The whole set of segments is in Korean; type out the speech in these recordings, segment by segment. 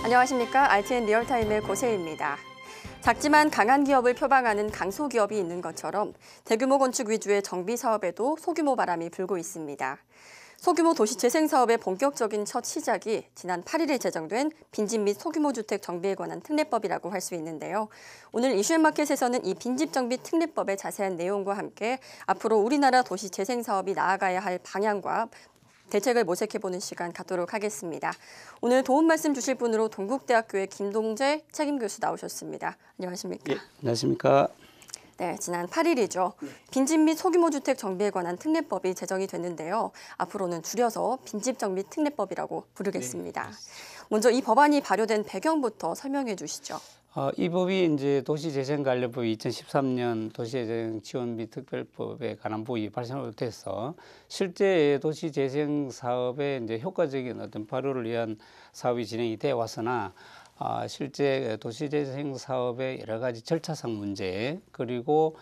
안녕하십니까. RTN 리얼타임의 고세희입니다. 작지만 강한 기업을 표방하는 강소기업이 있는 것처럼 대규모 건축 위주의 정비 사업에도 소규모 바람이 불고 있습니다. 소규모 도시재생 사업의 본격적인 첫 시작이 지난 8일에 제정된 빈집 및 소규모 주택 정비에 관한 특례법이라고 할 수 있는데요. 오늘 이슈앤마켓에서는 이 빈집 정비 특례법의 자세한 내용과 함께 앞으로 우리나라 도시재생 사업이 나아가야 할 방향과 대책을 모색해보는 시간 갖도록 하겠습니다. 오늘 도움 말씀 주실 분으로 동국대학교의 김동재 책임교수 나오셨습니다. 안녕하십니까? 예, 안녕하십니까? 네, 지난 8일이죠. 빈집 및 소규모 주택 정비에 관한 특례법이 제정이 됐는데요. 앞으로는 줄여서 빈집 정비 특례법이라고 부르겠습니다. 먼저 이 법안이 발효된 배경부터 설명해 주시죠. 이 법이 이제 도시재생 관련법이 2013년 도시재생 지원비 특별법에 관한 법이 발생돼서 실제 도시재생 사업에 이제 효과적인 어떤 발효를 위한 사업이 진행이 되어 왔으나 실제 도시재생 사업의 여러 가지 절차상 문제 그리고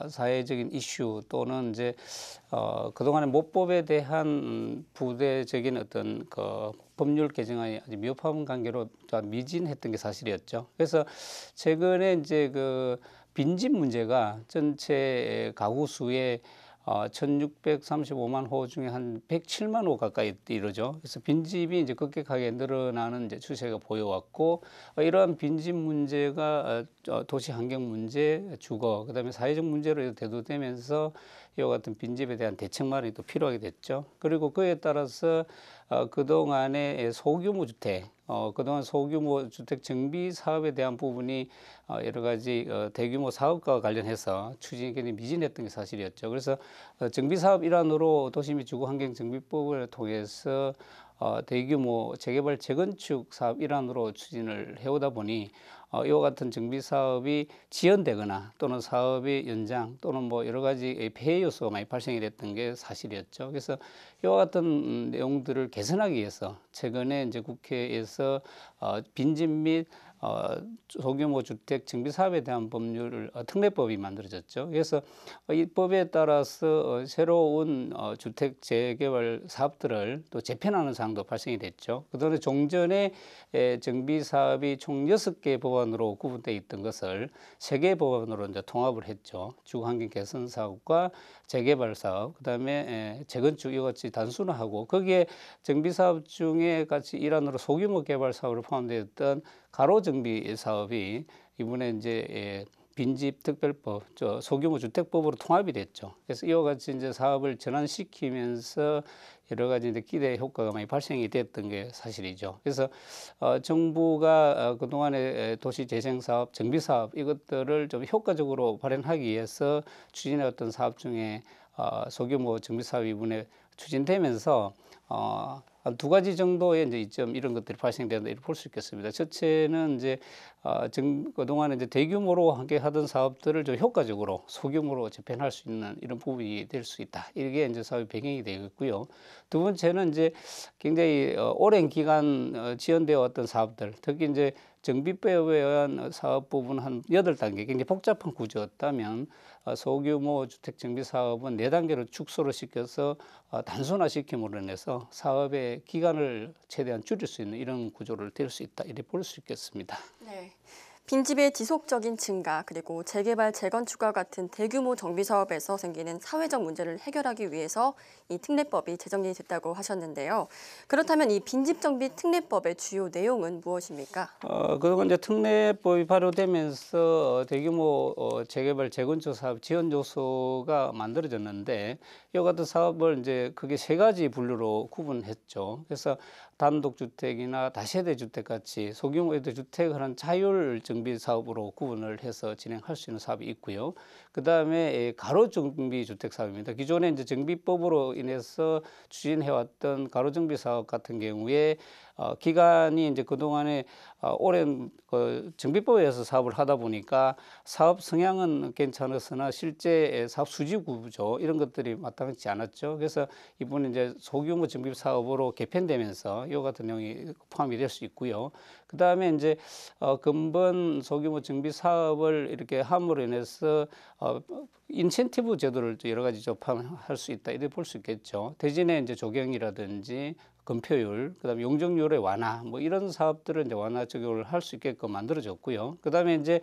사회적인 이슈 또는 이제 그동안의 모법에 대한 부대적인 어떤 그 법률 개정안이 아주 미흡한 관계로 미진했던 게 사실이었죠. 그래서 최근에 이제 그 빈집 문제가 전체 가구 수의 1,635만 호 중에 한 107만 호 가까이 이르죠. 그래서 빈집이 이제 급격하게 늘어나는 이제 추세가 보여왔고, 이러한 빈집 문제가 도시 환경 문제, 주거, 그다음에 사회적 문제로 대두되면서 이와 같은 빈집에 대한 대책 마련이 또 필요하게 됐죠. 그리고 그에 따라서 그동안의 소규모 주택, 그동안 소규모 주택 정비 사업에 대한 부분이 여러 가지 대규모 사업과 관련해서 추진이 굉장히 미진했던 게 사실이었죠. 그래서 정비 사업 일환으로 도시 및 주거 환경 정비법을 통해서 대규모 재개발 재건축 사업 일환으로 추진을 해오다 보니 이와 같은 정비 사업이 지연되거나 또는 사업의 연장 또는 뭐 여러 가지 폐해 요소가 많이 발생이 됐던 게 사실이었죠. 그래서 이와 같은 내용들을 개선하기 위해서 최근에 이제 국회에서 빈집 및 소규모 주택 정비 사업에 대한 법률을 특례법이 만들어졌죠. 그래서 이 법에 따라서 새로운 주택 재개발 사업들을 또 재편하는 사항도 발생이 됐죠. 그동안 종전에 정비 사업이 총 6개 법안으로 구분되어 있던 것을 3개 법안으로 이제 통합을 했죠. 주거 환경 개선 사업과 재개발 사업, 그다음에 재건축 이같이 단순화하고 거기에 정비 사업 중에 같이 일환으로 소규모 개발 사업으로 포함되었던 가로 정비 사업이 이번에 이제 빈집 특별법, 소규모 주택법으로 통합이 됐죠. 그래서 이와 같이 이제 사업을 전환시키면서 여러 가지 이제 기대 효과가 많이 발생이 됐던 게 사실이죠. 그래서 정부가 그동안의 도시 재생 사업, 정비 사업 이것들을 좀 효과적으로 발현하기 위해서 추진해왔던 사업 중에 소규모 정비 사업이 이번에 추진되면서 한 2가지 정도의 이제 이점 이런 것들이 발생된다 이렇게 볼 수 있겠습니다. 첫째는 이제 그동안에 이제 대규모로 함께 하던 사업들을 좀 효과적으로 소규모로 재편할 수 있는 이런 부분이 될 수 있다. 이게 이제 사업의 배경이 되겠고요. 두 번째는 이제 굉장히 오랜 기간 지연되어 왔던 사업들, 특히 이제 정비법에 의한 사업 부분 한 8단계 굉장히 복잡한 구조였다면 소규모 주택 정비 사업은 4단계로 축소를 시켜서 단순화시킴으로 인해서 사업의 기간을 최대한 줄일 수 있는 이런 구조를 될 수 있다 이렇게 볼 수 있겠습니다. 네. 빈집의 지속적인 증가 그리고 재개발, 재건축과 같은 대규모 정비 사업에서 생기는 사회적 문제를 해결하기 위해서 이 특례법이 제정이 됐다고 하셨는데요. 그렇다면 이 빈집 정비 특례법의 주요 내용은 무엇입니까? 그동안 이제 특례법이 발효되면서 대규모 재개발, 재건축 사업 지원 요소가 만들어졌는데 이와 같은 사업을 이제 크게 3가지 분류로 구분했죠. 그래서 단독주택이나 다세대 주택 같이 소규모의 주택을 한 자율 정비 사업으로 구분을 해서 진행할 수 있는 사업이 있고요. 그 다음에 가로 정비 주택 사업입니다. 기존에 이제 정비법으로 인해서 추진해왔던 가로 정비 사업 같은 경우에 기간이 이제 그동안에 오랜 정비법에 의해서 사업을 하다 보니까 사업 성향은 괜찮았으나 실제 사업 수지 구조 이런 것들이 마땅치 않았죠. 그래서 이번에 이제 소규모 정비 사업으로 개편되면서 이와 같은 내용이 포함이 될 수 있고요. 그 다음에 이제 근본 소규모 정비 사업을 이렇게 함으로 인해서 인센티브 제도를 여러 가지 접할 수 있다 이렇게 볼 수 있겠죠. 대신에 이제 조경이라든지 건폐율, 그다음에 용적률의 완화, 뭐 이런 사업들을 이제 완화 적용을 할 수 있게끔 만들어졌고요. 그다음에 이제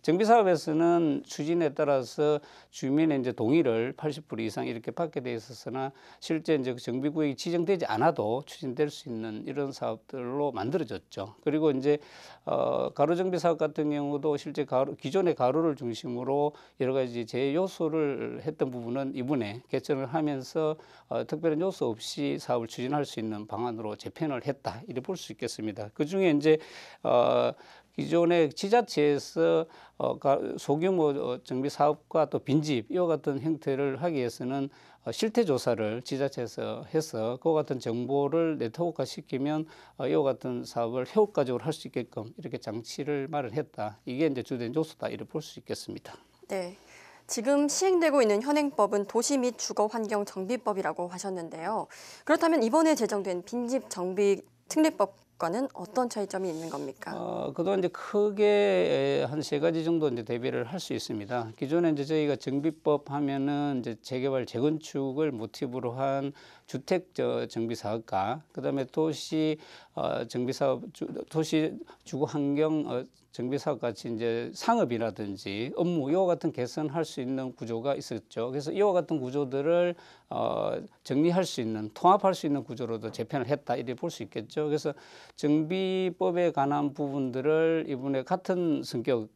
정비 사업에서는 추진에 따라서 주민의 이제 동의를 80% 이상 이렇게 받게 돼 있었으나 실제 이제 정비 구역이 지정되지 않아도 추진될 수 있는 이런 사업들로 만들어졌죠. 그리고 이제 가로 정비 사업 같은 경우도 실제 기존의 가로를 중심으로 여러 가지 제 요소를 했던 부분은 이번에 개천을 하면서 특별한 요소 없이 사업을 추진할 수 있는 방안으로 재편을 했다 이렇게 볼 수 있겠습니다. 그 중에 이제 기존의 지자체에서 소규모 정비 사업과 또 빈집 이와 같은 형태를 하기 위해서는 실태 조사를 지자체에서 해서 그와 같은 정보를 네트워크화 시키면 이와 같은 사업을 효과적으로 할 수 있게끔 이렇게 장치를 마련했다. 이게 이제 주된 요소다 이렇게 볼 수 있겠습니다. 네. 지금 시행되고 있는 현행법은 도시 및 주거 환경 정비법이라고 하셨는데요. 그렇다면 이번에 제정된 빈집 정비 특례법과는 어떤 차이점이 있는 겁니까? 그동안 이제 크게 한 세 가지 정도 이제 대비를 할 수 있습니다. 기존에 이제 저희가 정비법 하면은 이제 재개발, 재건축을 모티브로 한 주택 정비 사업과 그다음에 도시 정비 사업, 도시 주거 환경 정비 사업 같이 이제 상업이라든지 업무 이와 같은 개선할 수 있는 구조가 있었죠. 그래서 이와 같은 구조들을 정리할 수 있는, 통합할 수 있는 구조로도 재편을 했다 이렇게 볼 수 있겠죠. 그래서 정비법에 관한 부분들을 이번에 같은 성격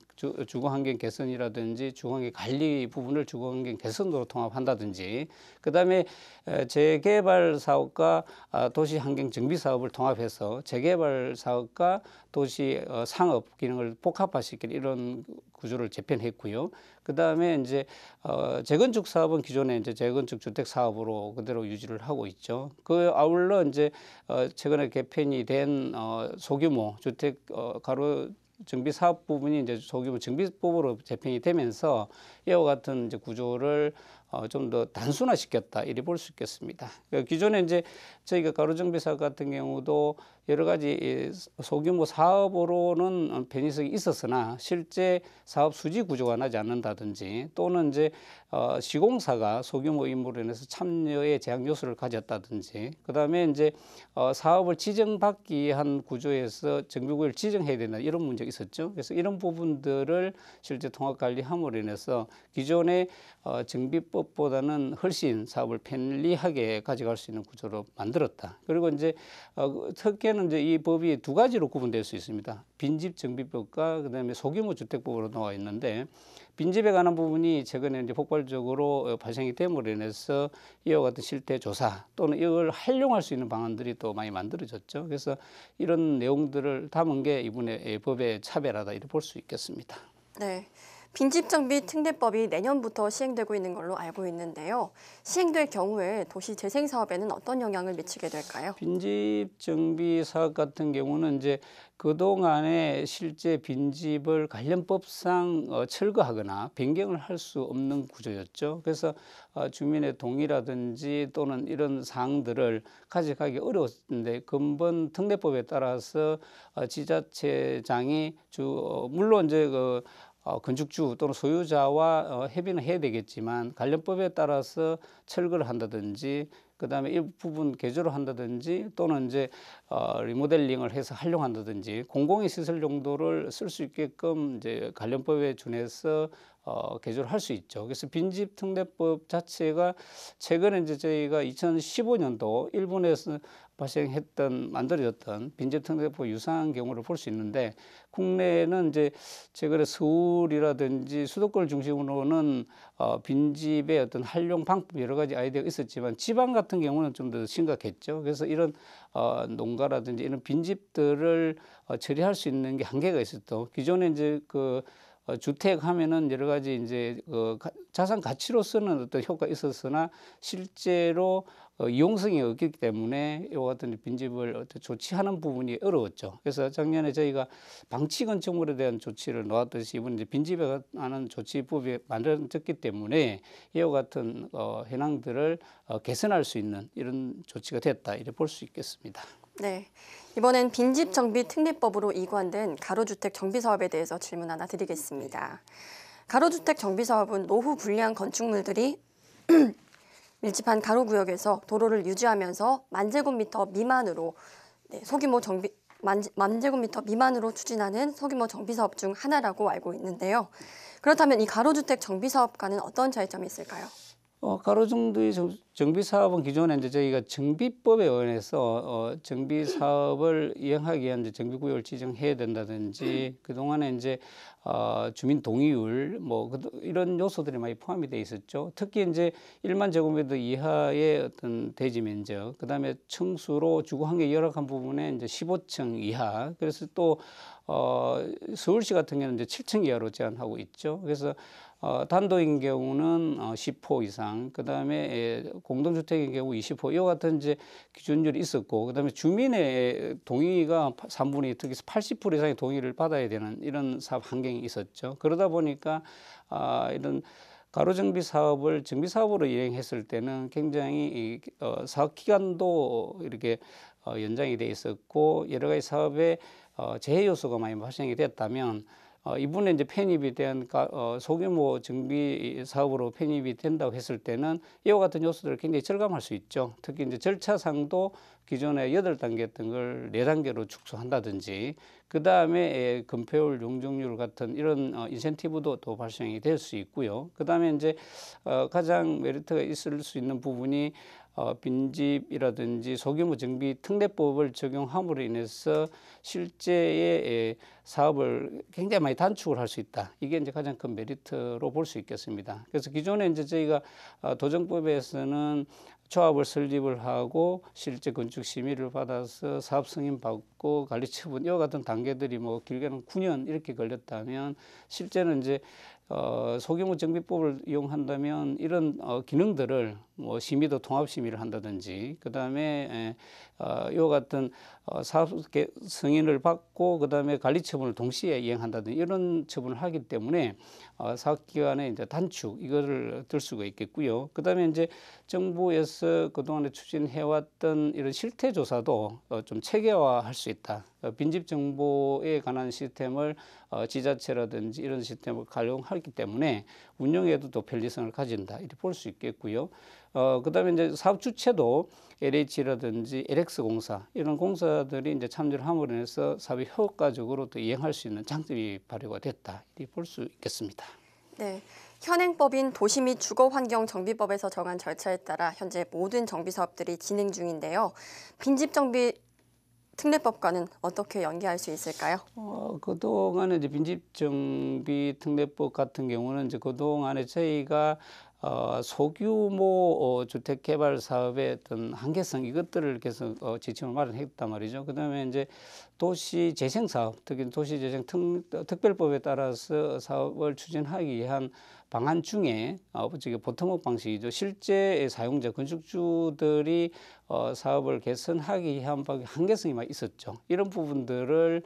주거환경 개선이라든지 주거환경 관리 부분을 주거환경 개선으로 통합한다든지 그다음에 재개발 사업과 도시환경 정비 사업을 통합해서 재개발 사업과 도시 상업 기능을 복합화시킬 이런 구조를 재편했고요. 그다음에 이제 재건축 사업은 기존에 이제 재건축 주택 사업으로 그대로 유지를 하고 있죠. 그 아울러 이제 최근에 개편이 된 소규모 주택 가로 정비 사업 부분이 이제 소규모 정비법으로 재편이 되면서 이와 같은 이제 구조를 좀 더 단순화시켰다 이렇게 볼 수 있겠습니다. 그러니까 기존에 이제 저희가 가로 정비 사업 같은 경우도 여러 가지 소규모 사업으로는 편의성이 있었으나 실제 사업 수지 구조가 나지 않는다든지 또는 이제 시공사가 소규모 인물로 인해서 참여의 제약 요소를 가졌다든지 그다음에 이제 사업을 지정받기 위한 구조에서 정비구역을 지정해야 된다 이런 문제가 있었죠. 그래서 이런 부분들을 실제 통합 관리함으로 인해서 기존의 정비법보다는 훨씬 사업을 편리하게 가져갈 수 있는 구조로 만들었다. 그리고 이제 특혜는 이제 이 법이 두 가지로 구분될 수 있습니다. 빈집 정비법과 그다음에 소규모 주택법으로 나와 있는데 빈집에 관한 부분이 최근에 이제 폭발적으로 발생이 됨으로 인해서 이와 같은 실태 조사 또는 이걸 활용할 수 있는 방안들이 또 많이 만들어졌죠. 그래서 이런 내용들을 담은 게 이번에 법의 차별화다 이렇게 볼 수 있겠습니다. 네. 빈집 정비 특례법이 내년부터 시행되고 있는 걸로 알고 있는데요. 시행될 경우에 도시 재생 사업에는 어떤 영향을 미치게 될까요? 빈집 정비 사업 같은 경우는 이제 그동안에 실제 빈집을 관련법상 철거하거나 변경을 할 수 없는 구조였죠. 그래서 주민의 동의라든지 또는 이런 사항들을 가져가기 어려웠는데 근본 특례법에 따라서 지자체장이 물론 이제 건축주 또는 소유자와 협의는 해야 되겠지만 관련법에 따라서 철거를 한다든지 그다음에 이 부분 개조를 한다든지 또는 이제 리모델링을 해서 활용한다든지 공공의 시설 용도를 쓸 수 있게끔 이제 관련법에 준해서 개조를 할 수 있죠. 그래서 빈집 특례법 자체가 최근에 이제 저희가 2015년도 일본에서 만들어졌던 빈집 특례법 유사한 경우를 볼 수 있는데 국내에는 이제 최근에 서울이라든지 수도권을 중심으로는 빈집의 어떤 활용 방법 여러 가지 아이디어가 있었지만 지방 같은 경우는 좀 더 심각했죠. 그래서 이런 농가라든지 이런 빈집들을 처리할 수 있는 게 한계가 있었던 기존에 이제 주택 하면은 여러 가지 이제 자산 가치로서는 어떤 효과가 있었으나 실제로 이용성이 없기 때문에 이와 같은 빈집을 조치하는 부분이 어려웠죠. 그래서 작년에 저희가 방치 건축물에 대한 조치를 놓았듯이 이번 이제 빈집에 관한 조치법이 만들어졌기 때문에 이와 같은 현황들을 개선할 수 있는 이런 조치가 됐다 이렇게 볼 수 있겠습니다. 네. 이번엔 빈집 정비 특례법으로 이관된 가로주택 정비 사업에 대해서 질문 하나 드리겠습니다. 가로주택 정비 사업은 노후 불량 건축물들이 밀집한 가로구역에서 도로를 유지하면서 만제곱미터 미만으로 소규모 정비 만제곱미터 미만으로 추진하는 소규모 정비 사업 중 하나라고 알고 있는데요. 그렇다면 이 가로주택 정비 사업과는 어떤 차이점이 있을까요? 가로정비 정비 사업은 기존에 이제 저희가 정비법에 의해서 정비 사업을 이행하기 위한 이제 정비 구역을 지정해야 된다든지 그동안에 이제 주민 동의율 이런 요소들이 많이 포함이 돼 있었죠. 특히 이제 1만 제곱미터 이하의 어떤 대지 면적, 그다음에 층수로 주거 환경이 열악한 부분에 이제 15층 이하. 그래서 또 서울시 같은 경우는 이제 7층 이하로 제한하고 있죠. 그래서 단독인 경우는 10호 이상, 그다음에 공동주택인 경우 20호, 이와 같은 이제 기준율이 있었고, 그다음에 주민의 동의가 3분의 2, 특히 80% 이상의 동의를 받아야 되는 이런 사업 환경이 있었죠. 그러다 보니까 이런 가로정비 사업을 정비 사업으로 이행했을 때는 굉장히 사업 기간도 이렇게 연장이 돼 있었고 여러 가지 사업에 재해 요소가 많이 발생이 됐다면 이번에 이제 편입이 된 소규모 정비 사업으로 편입이 된다고 했을 때는 이와 같은 요소들을 굉장히 절감할 수 있죠. 특히 이제 절차상도 기존에 8단계였던 걸 4단계로 축소한다든지, 그 다음에 건폐율, 용적률 같은 이런 인센티브도 또 발생이 될 수 있고요. 그 다음에 이제 가장 메리트가 있을 수 있는 부분이 빈집이라든지 소규모 정비 특례법을 적용함으로 인해서 실제의 사업을 굉장히 많이 단축을 할 수 있다. 이게 이제 가장 큰 메리트로 볼 수 있겠습니다. 그래서 기존에 이제 저희가 도정법에서는 조합을 설립을 하고 실제 건축 심의를 받아서 사업 승인 받고 관리 처분 이와 같은 단계들이 길게는 9년 이렇게 걸렸다면 실제는 이제 소규모 정비법을 이용한다면 이런 기능들을 심의도 통합 심의를 한다든지 그다음에 이와 같은 사업 승인을 받고 그다음에 관리 처분을 동시에 이행한다든지 이런 처분을 하기 때문에 사업 기간의 이제 단축 이거를 들 수가 있겠고요. 그다음에 이제 정부에서 그동안에 추진해왔던 이런 실태 조사도 좀 체계화할 수 있다. 빈집 정보에 관한 시스템을 지자체라든지 이런 시스템을 활용하기 때문에 운영에도 또 편리성을 가진다 이렇게 볼 수 있겠고요. 그다음에 이제 사업 주체도 LH라든지 LX 공사 이런 공사들이 이제 참여를 함으로 인해서 사업이 효과적으로 또 이행할 수 있는 장점이 발휘가 됐다 이렇게 볼 수 있겠습니다. 네, 현행법인 도시 및 주거환경정비법에서 정한 절차에 따라 현재 모든 정비 사업들이 진행 중인데요. 빈집 정비 특례법과는 어떻게 연계할 수 있을까요? 그동안에 이제 빈집 정비 특례법 같은 경우는 이제 그동안에 저희가 소규모 주택 개발 사업의 어떤 한계성 이것들을 계속 지침을 마련했단 말이죠. 그다음에 이제 도시 재생 사업, 특히 도시 재생 특별법에 따라서 사업을 추진하기 위한 방안 중에 보통업 방식이죠. 실제 사용자 건축주들이 사업을 개선하기 위한 한계성이 많이 있었죠. 이런 부분들을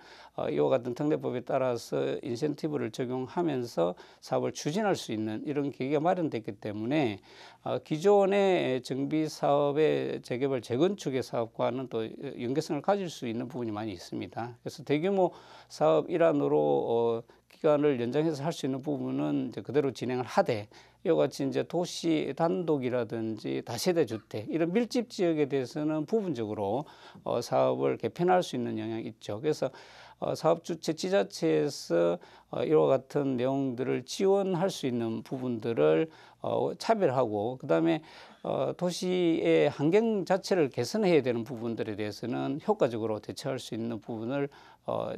이와 같은 특례법에 따라서 인센티브를 적용하면서 사업을 추진할 수 있는 이런 계기가 마련됐기 때문에 기존의 정비 사업의 재개발 재건축의 사업과는 또 연계성을 가질 수 있는 부분이 많이 있습니다. 그래서 대규모 사업 일환으로 기간을 연장해서 할 수 있는 부분은 이제 그대로 진행을 하되 이와 같이 이제 도시 단독이라든지 다세대 주택 이런 밀집 지역에 대해서는 부분적으로 사업을 개편할 수 있는 영향이 있죠. 그래서 사업 주체 지자체에서 이와 같은 내용들을 지원할 수 있는 부분들을 차별하고 그다음에 도시의 환경 자체를 개선해야 되는 부분들에 대해서는 효과적으로 대처할 수 있는 부분을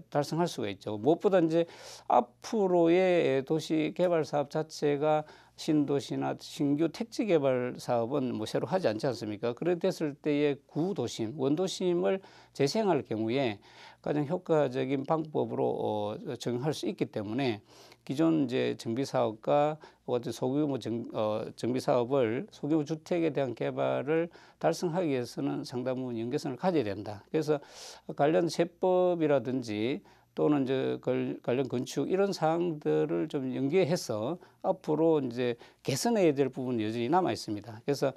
달성할 수가 있죠. 무엇보다 이제 앞으로의 도시 개발 사업 자체가 신도시나 신규 택지 개발 사업은 새로 하지 않지 않습니까? 그래 됐을 때의 구도심, 원도심을 재생할 경우에 가장 효과적인 방법으로 적용할 수 있기 때문에 기존 이제 정비 사업과 소규모 정비 사업을 소규모 주택에 대한 개발을 달성하기 위해서는 상당 부분 연계성을 가져야 된다. 그래서 관련 세법이라든지 또는 이제 관련 건축 이런 사항들을 좀 연계해서 앞으로 이제 개선해야 될 부분이 여전히 남아 있습니다. 그래서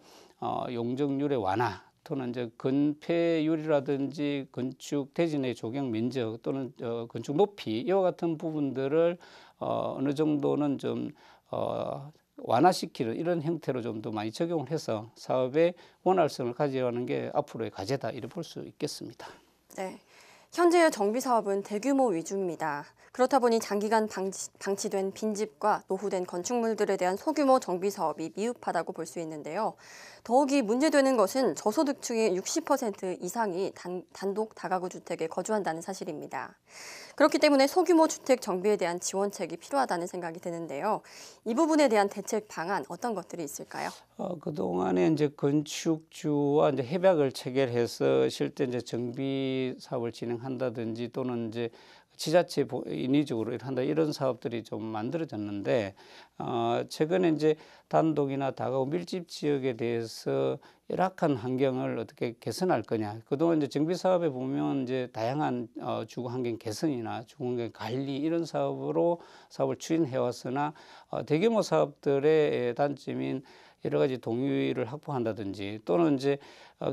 용적률의 완화 또는 이제 건폐율이라든지 건축 대지내 조경 면적 또는 건축 높이 이와 같은 부분들을 어느 정도는 좀 완화시키는 이런 형태로 좀 더 많이 적용을 해서 사업의 원활성을 가져가는 게 앞으로의 과제다 이렇게 볼 수 있겠습니다. 네. 현재의 정비 사업은 대규모 위주입니다. 그렇다 보니 장기간 방치된 빈집과 노후된 건축물들에 대한 소규모 정비 사업이 미흡하다고 볼 수 있는데요. 더욱이 문제되는 것은 저소득층의 60% 이상이 단독 다가구 주택에 거주한다는 사실입니다. 그렇기 때문에 소규모 주택 정비에 대한 지원책이 필요하다는 생각이 드는데요. 이 부분에 대한 대책 방안 어떤 것들이 있을까요? 그동안에 이제 건축주와 이제 협약을 체결해서 실제 이제 정비 사업을 진행한다든지 또는 이제 지자체 인위적으로 한다 이런 사업들이 좀 만들어졌는데 최근에 이제 단독이나 다가구 밀집 지역에 대해서 열악한 환경을 어떻게 개선할 거냐. 그동안 이제 정비 사업에 보면 이제 다양한 주거 환경 개선이나 주거 환경 관리 이런 사업으로 사업을 추진해 왔으나 대규모 사업들의 단점인 여러 가지 동의를 확보한다든지 또는 이제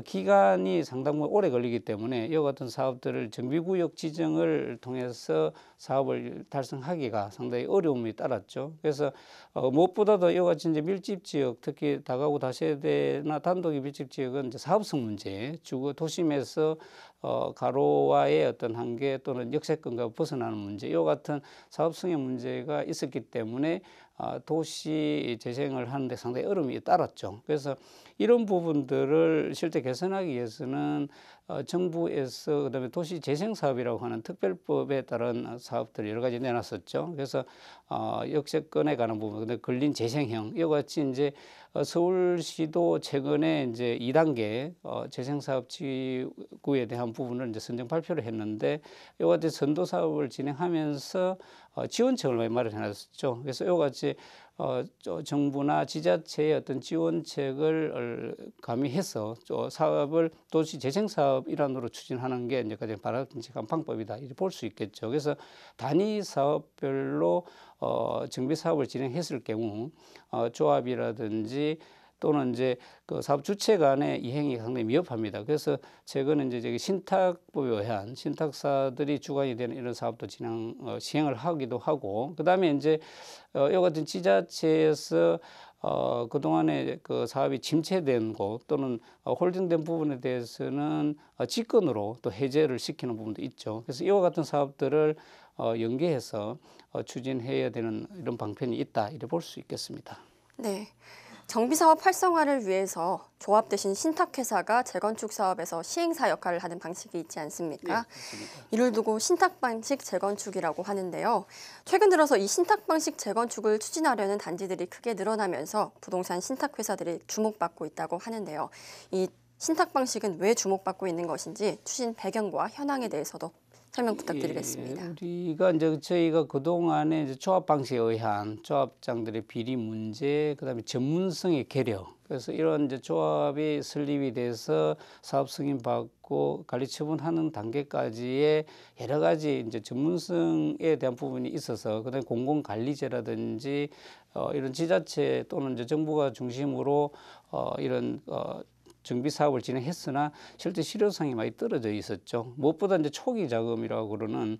기간이 상당히 오래 걸리기 때문에 이와 같은 사업들을 정비구역 지정을 통해서 사업을 달성하기가 상당히 어려움이 따랐죠. 그래서 무엇보다도 이와 같이 이제 밀집 지역, 특히 다가구 다세대나 단독의 밀집 지역은 이제 사업성 문제, 주거 도심에서 가로와의 어떤 한계 또는 역세권과 벗어나는 문제, 이와 같은 사업성의 문제가 있었기 때문에 도시 재생을 하는데 상당히 어려움이 따랐죠. 그래서 이런 부분들을 실제 개선하기 위해서는 정부에서 그다음에 도시 재생 사업이라고 하는 특별법에 따른 사업들 여러 가지 내놨었죠. 그래서 역세권에 관한 부분, 근데 근린 재생형 이와 같이 이제 서울시도 최근에 이제 2단계 재생 사업 지구에 대한 부분을 이제 선정 발표를 했는데 이와 같이 선도 사업을 진행하면서 지원책을 많이 마련해놨었죠. 그래서 이와 같이 정부나 지자체의 어떤 지원책을 가미해서 사업을 도시 재생 사업 일환으로 추진하는 게 이제 가장 바람직한 방법이다 이렇게 볼 수 있겠죠. 그래서 단위 사업별로 정비 사업을 진행했을 경우 조합이라든지 또는 이제 그 사업 주체 간의 이행이 상당히 미흡합니다. 그래서 최근에 이제 저기 신탁법에 의한 신탁사들이 주관이 되는 이런 사업도 시행을 하기도 하고, 그 다음에 이제 이와 같은 지자체에서 그동안에 그 사업이 침체된 곳 또는 홀딩된 부분에 대해서는 직권으로 또 해제를 시키는 부분도 있죠. 그래서 이와 같은 사업들을 연계해서 추진해야 되는 이런 방편이 있다 이렇게 볼 수 있겠습니다. 네. 정비사업 활성화를 위해서 조합 대신 신탁회사가 재건축 사업에서 시행사 역할을 하는 방식이 있지 않습니까? 네, 맞습니다. 이를 두고 신탁 방식 재건축이라고 하는데요. 최근 들어서 이 신탁 방식 재건축을 추진하려는 단지들이 크게 늘어나면서 부동산 신탁회사들이 주목받고 있다고 하는데요. 이 신탁 방식은 왜 주목받고 있는 것인지 추진 배경과 현황에 대해서도 설명 부탁드리겠습니다. 우리가 이제 저희가 그동안에 이제 조합 방식에 의한 조합장들의 비리 문제, 그다음에 전문성의 결여. 그래서 이런 이제 조합이 설립이 돼서 사업 승인 받고 관리 처분하는 단계까지의 여러 가지 이제 전문성에 대한 부분이 있어서 그다음에 공공관리제라든지 이런 지자체 또는 이제 정부가 중심으로 이런 정비 사업을 진행했으나 실제 실효성이 많이 떨어져 있었죠. 무엇보다 이제 초기 자금이라고 그러는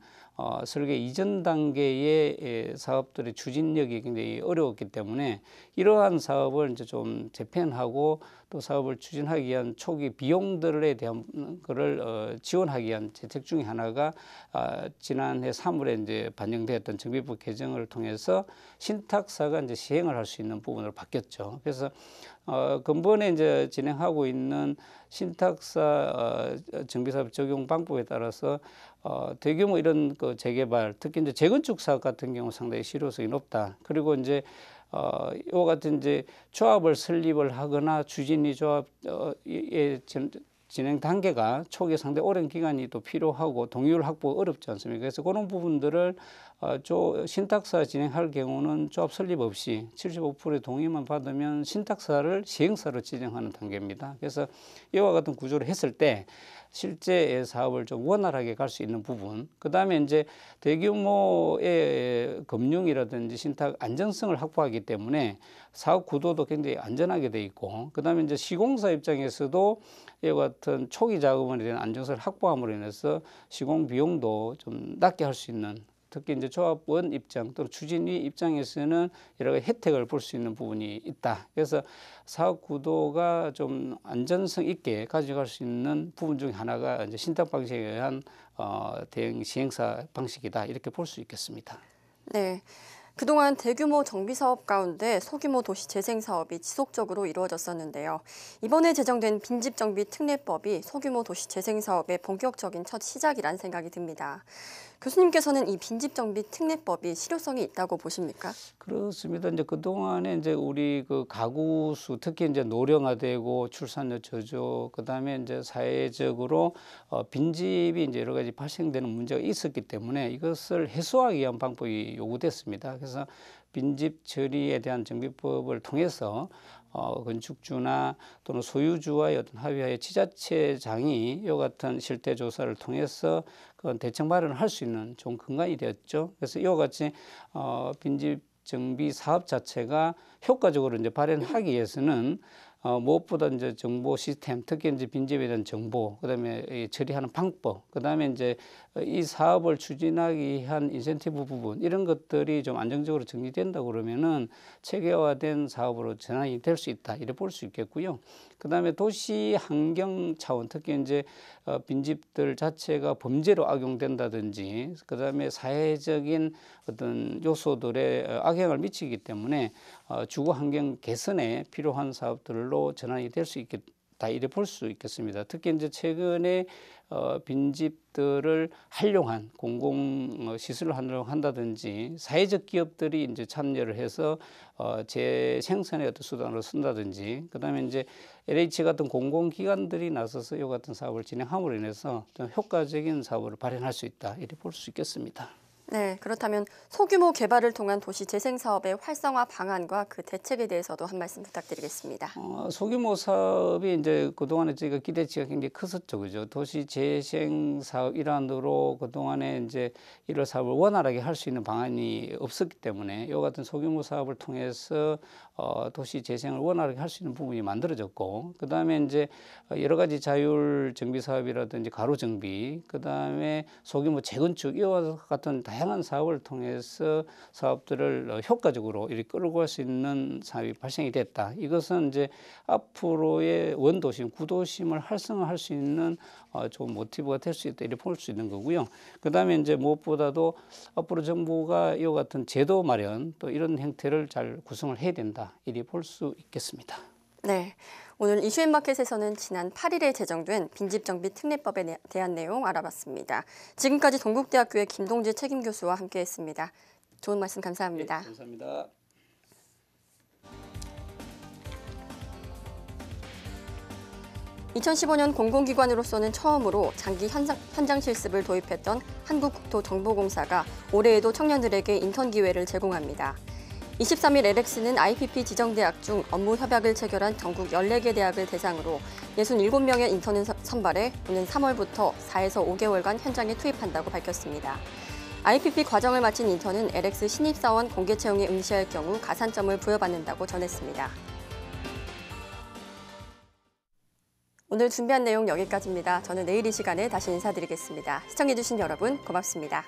설계 이전 단계의 사업들의 추진력이 굉장히 어려웠기 때문에 이러한 사업을 이제 좀 재편하고 또 사업을 추진하기 위한 초기 비용들에 대한 거를 지원하기 위한 대책 중에 하나가 지난해 3월에 이제 반영되었던 정비법 개정을 통해서 신탁사가 이제 시행을 할 수 있는 부분으로 바뀌었죠. 그래서 근본에 이제 진행하고 있는 신탁사 정비사업 적용 방법에 따라서 대규모 이런 그 재개발, 특히 이제 재건축 사업 같은 경우 상당히 실효성이 높다. 그리고 이제 이와 같은 이제 조합을 설립을 하거나 추진이 조합의 진행 단계가 초기에 상당히 오랜 기간이 또 필요하고 동의율 확보가 어렵지 않습니까? 그래서 그런 부분들을 신탁사 진행할 경우는 조합 설립 없이 75%의 동의만 받으면 신탁사를 시행사로 지정하는 단계입니다. 그래서 이와 같은 구조를 했을 때 실제 사업을 좀 원활하게 갈 수 있는 부분, 그 다음에 이제 대규모의 금융이라든지 신탁 안전성을 확보하기 때문에 사업 구도도 굉장히 안전하게 돼 있고, 그 다음에 이제 시공사 입장에서도 이와 같은 초기 자금에 대한 안정성을 확보함으로 인해서 시공 비용도 좀 낮게 할 수 있는 특히 이제 조합원 입장 또는 추진위 입장에서는 여러 가지 혜택을 볼 수 있는 부분이 있다. 그래서 사업 구도가 좀 안전성 있게 가져갈 수 있는 부분 중에 하나가 이제 신탁 방식에 의한 대형 시행사 방식이다. 이렇게 볼 수 있겠습니다. 네. 그동안 대규모 정비 사업 가운데 소규모 도시 재생 사업이 지속적으로 이루어졌었는데요. 이번에 제정된 빈집 정비 특례법이 소규모 도시 재생 사업의 본격적인 첫 시작이란 생각이 듭니다. 교수님께서는 이 빈집 정비 특례법이 실효성이 있다고 보십니까? 그렇습니다. 이제 그동안에 이제 우리 그 가구 수 특히 이제 노령화되고 출산율 저조 그다음에 이제 사회적으로 빈집이 이제 여러 가지 발생되는 문제가 있었기 때문에 이것을 해소하기 위한 방법이 요구됐습니다. 그래서 빈집 처리에 대한 정비법을 통해서 건축주나 또는 소유주와의 어떤 합의하에 지자체장이 이와 같은 실태 조사를 통해서 그런 대책 마련을 할 수 있는 좋은 근간이 되었죠. 그래서 이와 같이 빈집 정비 사업 자체가 효과적으로 이제 발현하기 위해서는 무엇보다 이제 정보 시스템, 특히 이제 빈집에 대한 정보, 그다음에 이 처리하는 방법, 그다음에 이제 이 사업을 추진하기 위한 인센티브 부분 이런 것들이 좀 안정적으로 정리된다 그러면은 체계화된 사업으로 전환이 될 수 있다 이렇게 볼 수 있겠고요. 그다음에 도시 환경 차원, 특히 이제 빈집들 자체가 범죄로 악용된다든지, 그다음에 사회적인 어떤 요소들에 악영향을 미치기 때문에 주거 환경 개선에 필요한 사업들로 전환이 될 수 있겠다 이렇게 볼 수 있겠습니다. 특히 이제 최근에 빈집들을 활용한 공공 시설을 활용한다든지 사회적 기업들이 이제 참여를 해서 재생산의 어떤 수단으로 쓴다든지, 그다음에 이제 LH 같은 공공기관들이 나서서 이와 같은 사업을 진행함으로 인해서 좀 효과적인 사업을 발현할 수 있다 이렇게 볼 수 있겠습니다. 네, 그렇다면 소규모 개발을 통한 도시 재생 사업의 활성화 방안과 그 대책에 대해서도 한 말씀 부탁드리겠습니다. 소규모 사업이 이제 그동안에 저희가 기대치가 굉장히 컸었죠, 그죠? 도시 재생 사업 일환으로 그동안에 이제 이런 사업을 원활하게 할 수 있는 방안이 없었기 때문에 이와 같은 소규모 사업을 통해서 도시 재생을 원활하게 할 수 있는 부분이 만들어졌고, 그 다음에 이제 여러 가지 자율 정비 사업이라든지 가로 정비, 그 다음에 소규모 재건축 이와 같은 다양한 사업을 통해서 사업들을 효과적으로 이렇게 끌고 갈 수 있는 사업이 발생이 됐다. 이것은 이제 앞으로의 원도심, 구도심을 활성화할 수 있는 좋은 모티브가 될 수 있다 이렇게 볼 수 있는 거고요. 그 다음에 이제 무엇보다도 앞으로 정부가 이와 같은 제도 마련 또 이런 형태를 잘 구성을 해야 된다 이렇게 볼 수 있겠습니다. 네, 오늘 이슈앤마켓에서는 지난 8일에 제정된 빈집정비 특례법에 대한 내용 알아봤습니다. 지금까지 동국대학교의 김동재 책임교수와 함께했습니다. 좋은 말씀 감사합니다. 네, 감사합니다. 2015년 공공기관으로서는 처음으로 장기 현장 실습을 도입했던 한국국토정보공사가 올해에도 청년들에게 인턴 기회를 제공합니다. 23일 LX는 IPP 지정대학 중 업무 협약을 체결한 전국 14개 대학을 대상으로 67명의 인턴을 선발해 오는 3월부터 4에서 5개월간 현장에 투입한다고 밝혔습니다. IPP 과정을 마친 인턴은 LX 신입사원 공개 채용에 응시할 경우 가산점을 부여받는다고 전했습니다. 오늘 준비한 내용 여기까지입니다. 저는 내일 이 시간에 다시 인사드리겠습니다. 시청해주신 여러분 고맙습니다.